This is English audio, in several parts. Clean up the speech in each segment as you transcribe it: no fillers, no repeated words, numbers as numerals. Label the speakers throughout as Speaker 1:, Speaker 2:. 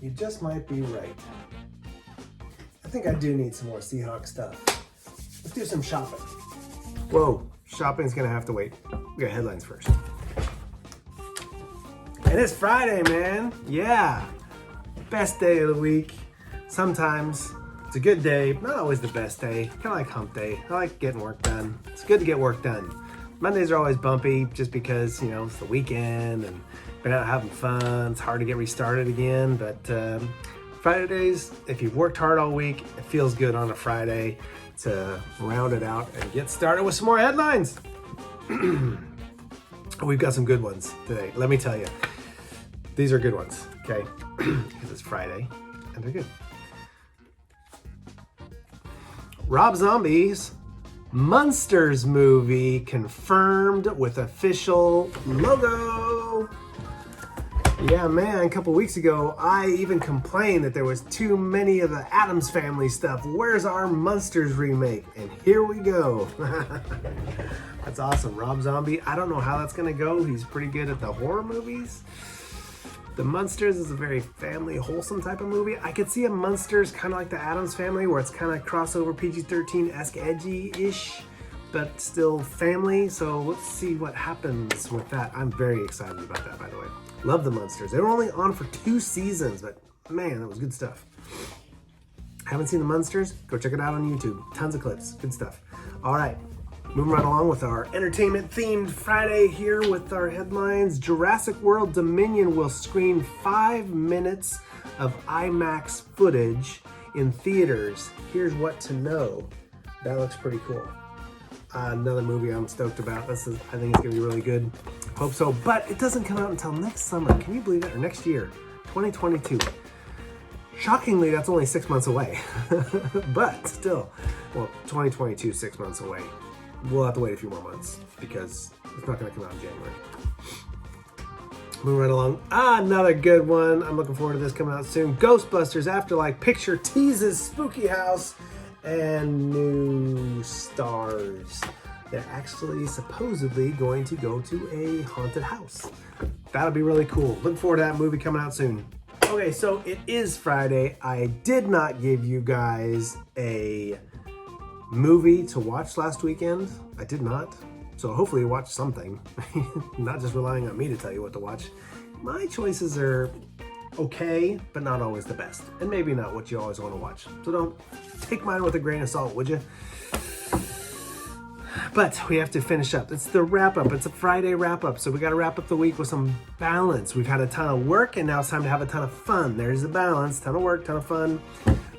Speaker 1: you just might be right. I think I do need some more Seahawks stuff. Let's do some shopping. Whoa, shopping's gonna have to wait. We got headlines first. And it's Friday, man. Yeah. Best day of the week. Sometimes it's a good day, but not always the best day. Kind of like hump day. I like getting work done. It's good to get work done. Mondays are always bumpy just because, you know, it's the weekend and been out having fun. It's hard to get restarted again, but Fridays, if you've worked hard all week, it feels good on a Friday to round it out and get started with some more headlines. We've got some good ones today. Let me tell you, these are good ones, okay? Because it's Friday and they're good. Rob Zombie's Munsters movie confirmed with official logo. Yeah, man, a couple weeks ago, I even complained that there was too many of the Addams Family stuff. Where's our Munsters remake? And here we go. That's awesome. Rob Zombie, I don't know how that's gonna go. He's pretty good at the horror movies. The Munsters is a very family, wholesome type of movie. I could see a Munsters kind of like the Addams Family, where it's kind of crossover PG-13-esque edgy-ish, but still family. So let's see what happens with that. I'm very excited about that, by the way. Love the Munsters. They were only on for 2 seasons, but man, that was good stuff. Haven't seen the Munsters? Go check it out on YouTube. Tons of clips. Good stuff. All right. Moving right along with our entertainment-themed Friday here with our headlines. Jurassic World Dominion will screen 5 minutes of IMAX footage in theaters. Here's what to know. That looks pretty cool. Another movie I'm stoked about. I think it's gonna be really good. Hope so, but it doesn't come out until next summer. Can you believe it? Or next year, 2022. Shockingly, that's only 6 months away. But still, well, 2022, 6 months away. We'll have to wait a few more months because it's not going to come out in January. Moving right along. Another good one. I'm looking forward to this coming out soon. Ghostbusters Afterlife picture teases spooky house and new stars. They're actually supposedly going to go to a haunted house. That'll be really cool. Looking forward to that movie coming out soon. Okay, so it is Friday. I did not give you guys a movie to watch last weekend. I did not. So hopefully you watched something. Not just relying on me to tell you what to watch. My choices are okay, but not always the best. And maybe not what you always want to watch. So don't take mine with a grain of salt, would you? But we have to finish up. It's the wrap up. It's a Friday wrap up. So we got to wrap up the week with some balance. We've had a ton of work and now it's time to have a ton of fun. There's the balance. Ton of work, ton of fun.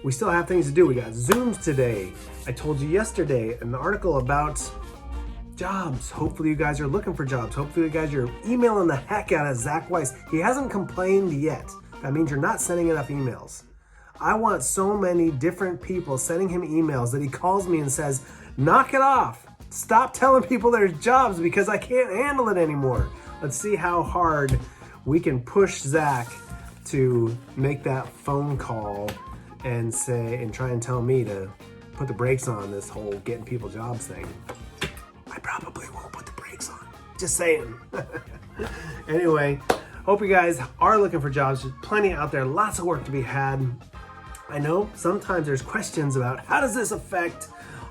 Speaker 1: We still have things to do. We got Zooms today. I told you yesterday an article about jobs. Hopefully you guys are looking for jobs. Hopefully you guys are emailing the heck out of Zach Weiss. He hasn't complained yet. That means you're not sending enough emails. I want so many different people sending him emails that he calls me and says, knock it off. Stop telling people there's jobs because I can't handle it anymore. Let's see how hard we can push Zach to make that phone call and try and tell me to put the brakes on this whole getting people jobs thing. I probably won't put the brakes on. Just saying. Anyway, hope you guys are looking for jobs. There's plenty out there. Lots of work to be had. I know sometimes there's questions about how does this affect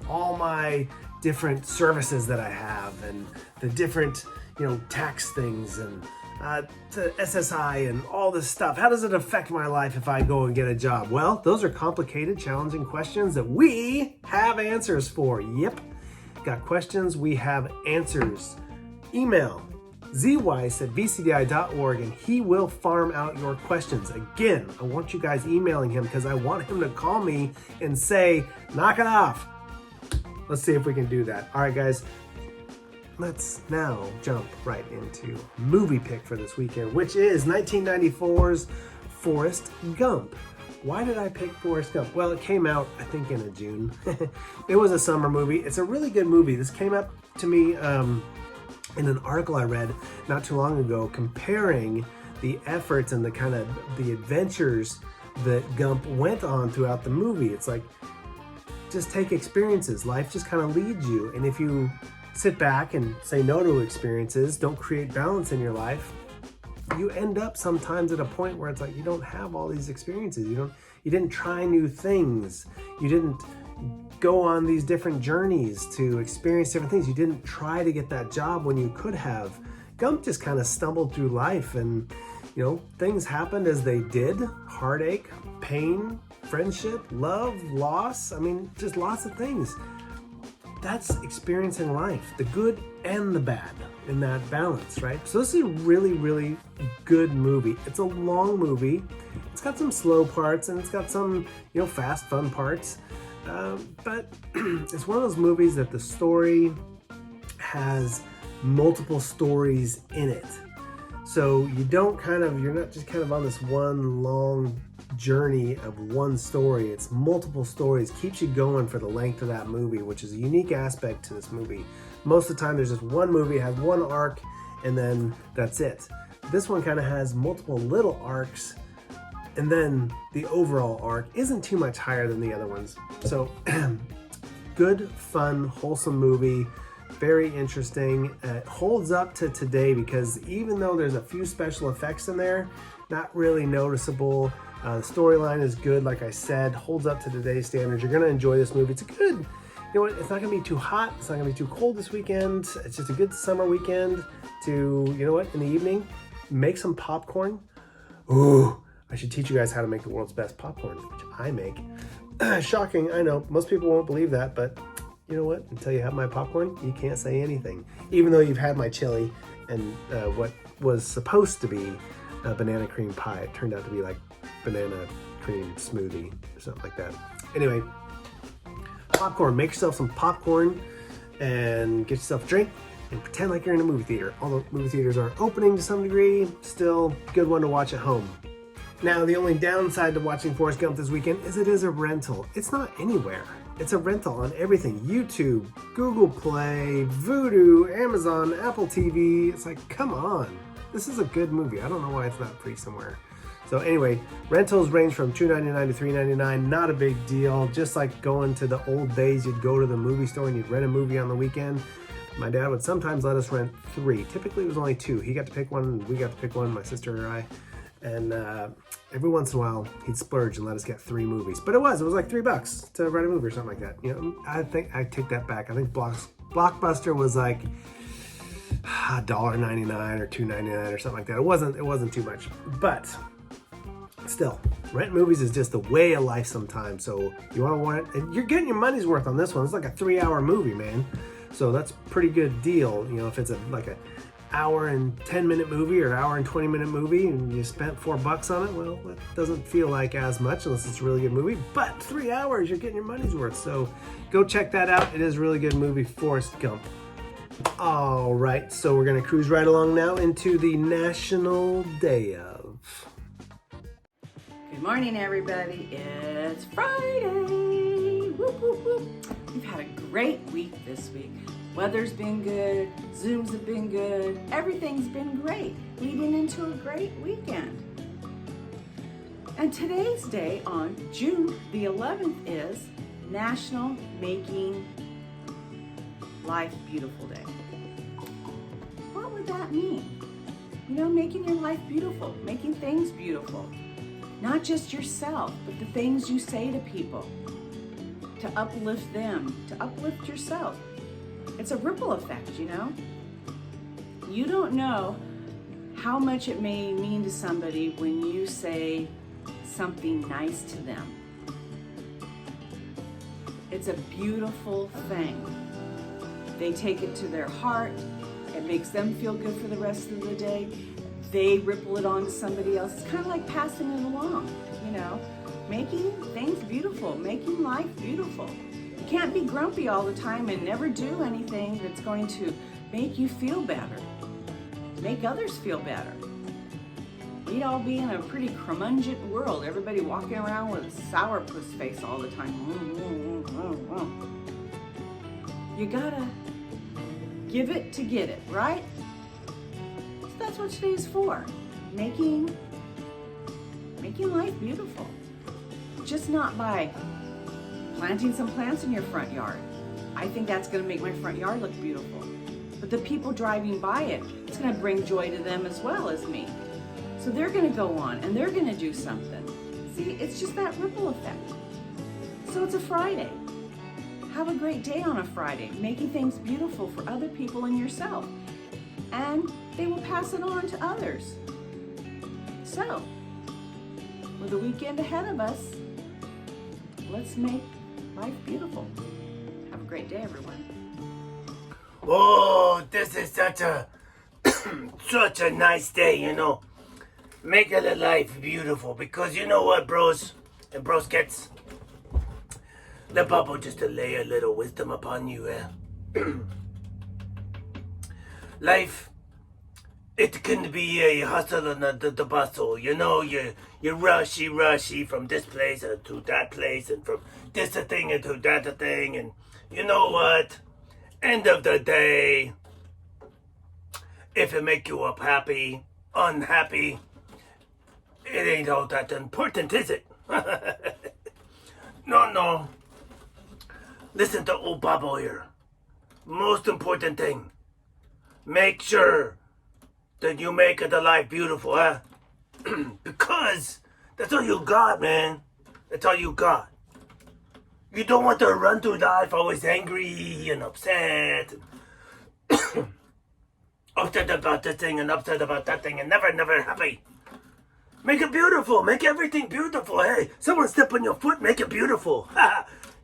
Speaker 1: all my different services that I have and the different, tax things and to SSI and all this stuff. How does it affect my life if I go and get a job? Well, those are complicated, challenging questions that we have answers for. Yep. Got questions, we have answers. Email zweiss@vcdi.org and he will farm out your questions. Again, I want you guys emailing him because I want him to call me and say, knock it off. Let's see if we can do that. All right, guys. Let's now jump right into movie pick for this weekend, which is 1994's Forrest Gump. Why did I pick Forrest Gump? Well, it came out, I think, in June. It was a summer movie. It's a really good movie. This came up to me in an article I read not too long ago comparing the efforts and the adventures that Gump went on throughout the movie. It's like, just take experiences. Life just kind of leads you. And if you sit back and say no to experiences, don't create balance in your life, you end up sometimes at a point where it's like you don't have all these experiences. You didn't try new things. You didn't go on these different journeys to experience different things. You didn't try to get that job when you could have. Gump just kind of stumbled through life, and things happened as they did. Heartache, pain, friendship, love, loss. I mean, just lots of things. That's experiencing life, the good and the bad in that balance, right? So this is a really, really good movie. It's a long movie. It's got some slow parts and it's got some, fast, fun parts. But it's one of those movies that the story has multiple stories in it. So you're not just kind of on this one long journey of one story. It's multiple stories, keeps you going for the length of that movie, which is a unique aspect to this movie. Most of the time there's just one movie, it has one arc, and then that's it. This one kind of has multiple little arcs, and then the overall arc isn't too much higher than the other ones. So good, fun, wholesome movie. Very interesting. It holds up to today because even though there's a few special effects in there, not really noticeable. The storyline is good, like I said, holds up to today's standards. You're gonna enjoy this movie. It's a good, it's not gonna be too hot, it's not gonna be too cold this weekend. It's just a good summer weekend to, in the evening, make some popcorn. Ooh, I should teach you guys how to make the world's best popcorn, which I make. Shocking, I know, most people won't believe that, but you know what? Until you have my popcorn, you can't say anything. Even though you've had my chili and what was supposed to be a banana cream pie, it turned out to be like banana cream smoothie or something like that. Anyway, popcorn. Make yourself some popcorn and get yourself a drink and pretend like you're in a movie theater. Although movie theaters are opening to some degree, still a good one to watch at home. Now, the only downside to watching Forrest Gump this weekend is it is a rental. It's not anywhere. It's a rental on everything. YouTube, Google Play, Vudu, Amazon, Apple TV. It's like, come on. This is a good movie. I don't know why it's not free somewhere. So anyway, rentals range from $2.99 to $3.99. Not a big deal. Just like going to the old days, you'd go to the movie store and you'd rent a movie on the weekend. My dad would sometimes let us rent 3. Typically it was only 2. He got to pick one, and we got to pick one, my sister and I. And every once in a while, he'd splurge and let us get 3 movies. But it was like $3 to rent a movie or something like that. I think I take that back. I think Blockbuster was like $1.99 or $2.99 or something like that. It wasn't too much. But still, rent movies is just the way of life sometimes. So you want it, and you're getting your money's worth on this one. It's like a 3-hour movie, man. So that's a pretty good deal. If it's like a hour and 10-minute movie or hour and 20-minute movie and you spent $4 on it, well, that doesn't feel like as much unless it's a really good movie. But 3 hours, you're getting your money's worth. So go check that out. It is a really good movie, Forrest Gump. All right, so we're gonna cruise right along now into the National Day of.
Speaker 2: Good morning, everybody. It's Friday. Whoop, whoop, whoop. We've had a great week this week. Weather's been good, Zooms have been good, everything's been great, leading into a great weekend. And today's day on June the 11th is National Making Life Beautiful Day. What would that mean? Making your life beautiful, making things beautiful. Not just yourself, but the things you say to people, to uplift them, to uplift yourself. It's a ripple effect, You don't know how much it may mean to somebody when you say something nice to them. It's a beautiful thing. They take it to their heart. It makes them feel good for the rest of the day. They ripple it on to somebody else. It's kind of like passing it along, Making things beautiful, making life beautiful. You can't be grumpy all the time and never do anything that's going to make you feel better, make others feel better. We'd all be in a pretty curmudgeon world, everybody walking around with a sourpuss face all the time. You gotta give it to get it, right? So that's what today's for, making life beautiful. Just not by planting some plants in your front yard. I think that's gonna make my front yard look beautiful. But the people driving by it, it's gonna bring joy to them as well as me. So they're going to go on and they're going to do something. See, it's just that ripple effect. So it's a Friday. Have a great day on a Friday, making things beautiful for other people and yourself. And they will pass it on to others. So, with the weekend ahead of us, let's make life beautiful. Have a great day, everyone.
Speaker 3: Oh, this is such a such a nice day, you know. Making the life beautiful, because you know what, bros and broskets? Let Papa just to lay a little wisdom upon you, Life, it can be a hustle and the bustle, you know. You're rushy from this place to that place, and from this thing into that thing, and you know what? End of the day, if it make you up happy, unhappy, it ain't all that important, is it? No. Listen to old Papa here. Most important thing, make sure that you make the life beautiful, because that's all you got, man. That's all you got. You don't want to run through life always angry and upset. Upset about this thing and upset about that thing and never happy. Make it beautiful. Make everything beautiful. Hey, someone step on your foot, make it beautiful.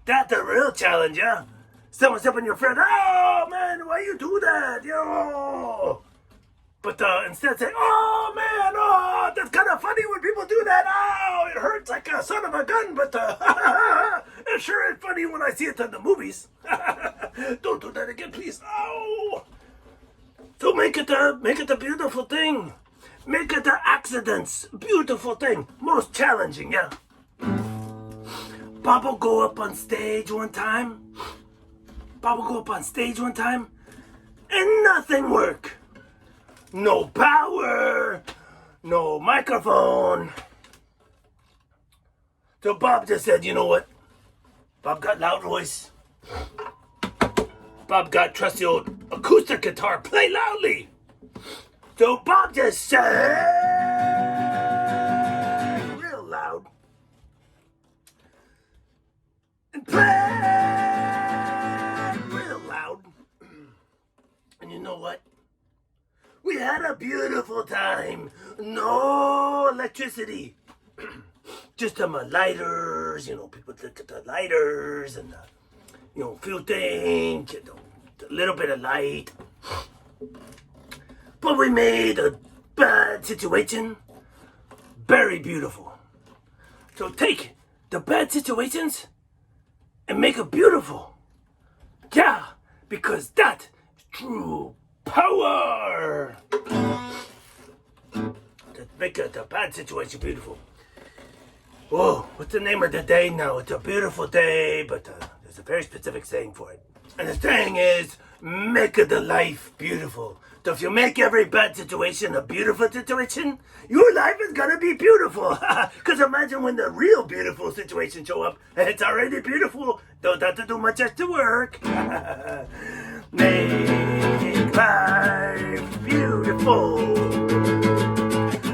Speaker 3: That's the real challenge, yeah? Someone step on your foot. Oh, man, why you do that? Yo. But instead say, oh, man, oh, that's kind of funny when people do that. Oh, it hurts like a son of a gun, but it sure is funny when I see it in the movies. Don't do that again, please. Oh. So make it a beautiful thing. Make it the accidents beautiful thing. Most challenging, yeah. Papa go up on stage one time. And nothing work. No power. No microphone. So Bob just said, you know what? Bob got loud voice. Bob got trusty old acoustic guitar. Play loudly. So Bob just sang real loud and played real loud. And you know what? We had a beautiful time. No electricity. Just some lighters, you know, people look at the lighters and, you know, few things, you know, a little bit of light. But we made a bad situation very beautiful. So take the bad situations and make it beautiful. Yeah, because that is true power. To make the bad situation beautiful. Whoa, what's the name of the day now? It's a beautiful day, but there's a very specific saying for it. And the saying is, make the life beautiful. So if you make every bad situation a beautiful situation, your life is gonna be beautiful. Because imagine when the real beautiful situation show up, and it's already beautiful. Don't have to do much extra work. Make life beautiful.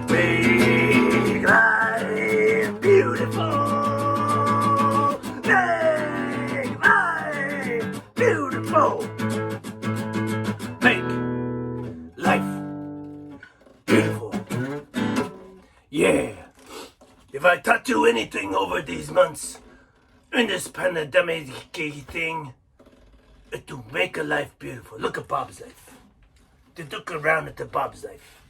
Speaker 3: Make life beautiful. Make life beautiful. Make life beautiful. Yeah. If I taught you anything over these months in this pandemic thing, it's to make a life beautiful. Look at Bob's life. Just look around at Bob's life.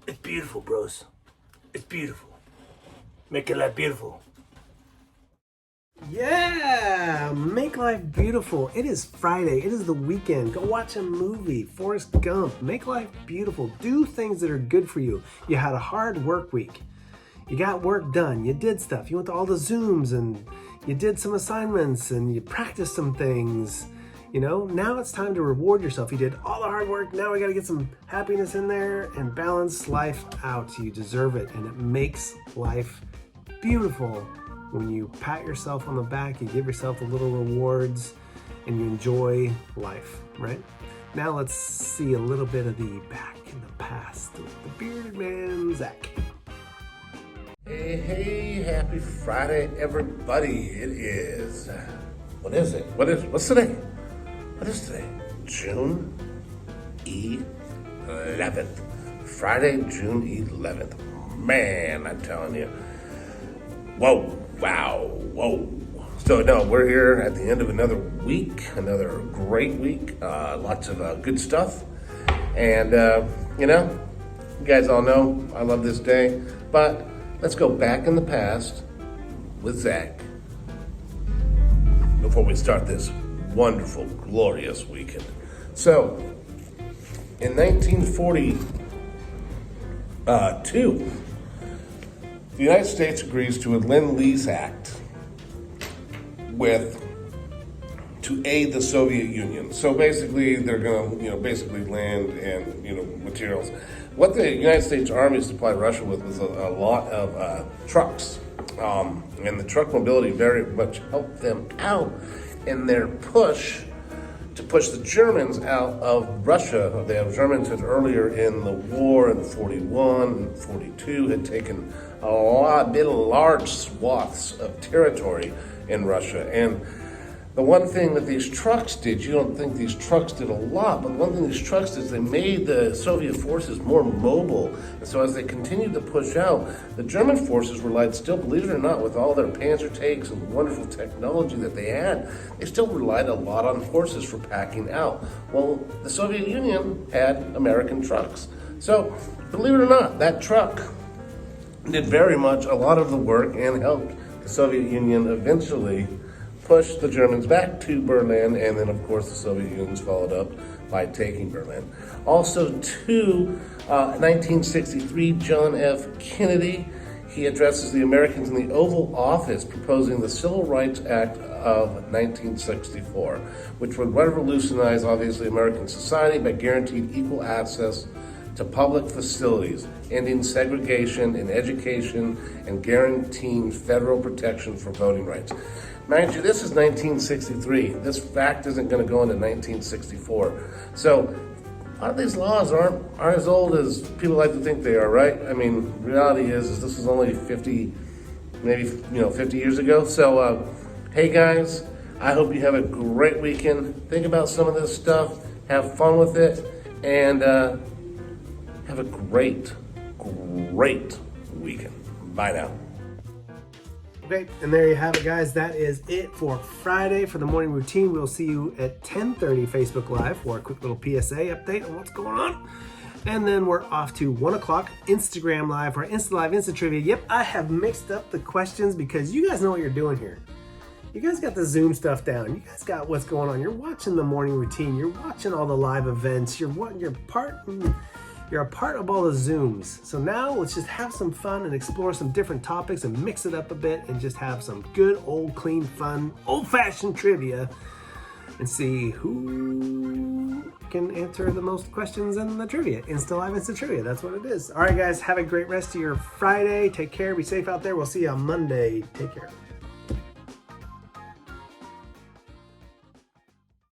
Speaker 3: It's beautiful, bros. It's beautiful. Make your life beautiful.
Speaker 1: Yeah, make life beautiful. It is Friday. It is the weekend. Go watch a movie. Forrest Gump. Make life beautiful. Do things that are good for you. You had a hard work week. You got work done. You did stuff. You went to all the Zooms and you did some assignments and you practiced some things. You know, now it's time to reward yourself. You did all the hard work. Now we got to get some happiness in there and balance life out. You deserve it, and it makes life beautiful. When you pat yourself on the back, you give yourself the little rewards, and you enjoy life, right? Now let's see a little bit of the back in the past with the bearded man, Zach.
Speaker 4: Hey, happy Friday, everybody. It is, what is it? What's today? What is today? June 11th. Friday, June 11th. Man, I'm telling you. Whoa. So, no, we're here at the end of another week, another great week. Lots of good stuff. And, you guys all know I love this day. But let's go back in the past with Zach before we start this wonderful, glorious weekend. So, in 1942, the United States agrees to a Lend-Lease Act to aid the Soviet Union. So basically, they're going to, basically land and, materials. What the United States Army supplied Russia with was a lot of trucks. And the truck mobility very much helped them out in their push to push the Germans out of Russia. The Germans had earlier in the war in 41 and 42 had taken large swaths of territory in Russia. And the one thing that these trucks did, you don't think these trucks did a lot, but one thing these trucks did is they made the Soviet forces more mobile. And so as they continued to push out, the German forces relied still, believe it or not, with all their Panzer tanks and the wonderful technology that they had, they still relied a lot on horses for packing out. Well, the Soviet Union had American trucks. So, believe it or not, that truck did very much a lot of the work and helped the Soviet Union eventually push the Germans back to Berlin, and then of course the Soviet Union followed up by taking Berlin. Also, 1963, John F. Kennedy, he addresses the Americans in the Oval Office proposing the Civil Rights Act of 1964, which would revolutionize, obviously, American society by guaranteeing equal access to public facilities, ending segregation in education, and guaranteeing federal protection for voting rights. Mind you, this is 1963. This fact isn't going to go into 1964. So, a lot of these laws aren't as old as people like to think they are, right? I mean, reality is this was only 50 years ago. So, hey guys, I hope you have a great weekend. Think about some of this stuff, have fun with it, and have a great weekend. Bye now.
Speaker 1: Okay, and there you have it, guys. That is it for Friday for the morning routine. We'll see you at 10:30 Facebook Live for a quick little PSA update on what's going on. And then we're off to 1 o'clock Instagram Live for Insta Live Insta Trivia. Yep, I have mixed up the questions because you guys know what you're doing here. You guys got the Zoom stuff down. You guys got what's going on. You're watching the morning routine. You're watching all the live events. You're a part of all the Zooms. So now let's just have some fun and explore some different topics and mix it up a bit and just have some good, old, clean, fun, old-fashioned trivia and see who can answer the most questions in the trivia. Insta Live Insta Trivia. That's what it is. All right, guys. Have a great rest of your Friday. Take care. Be safe out there. We'll see you on Monday. Take care.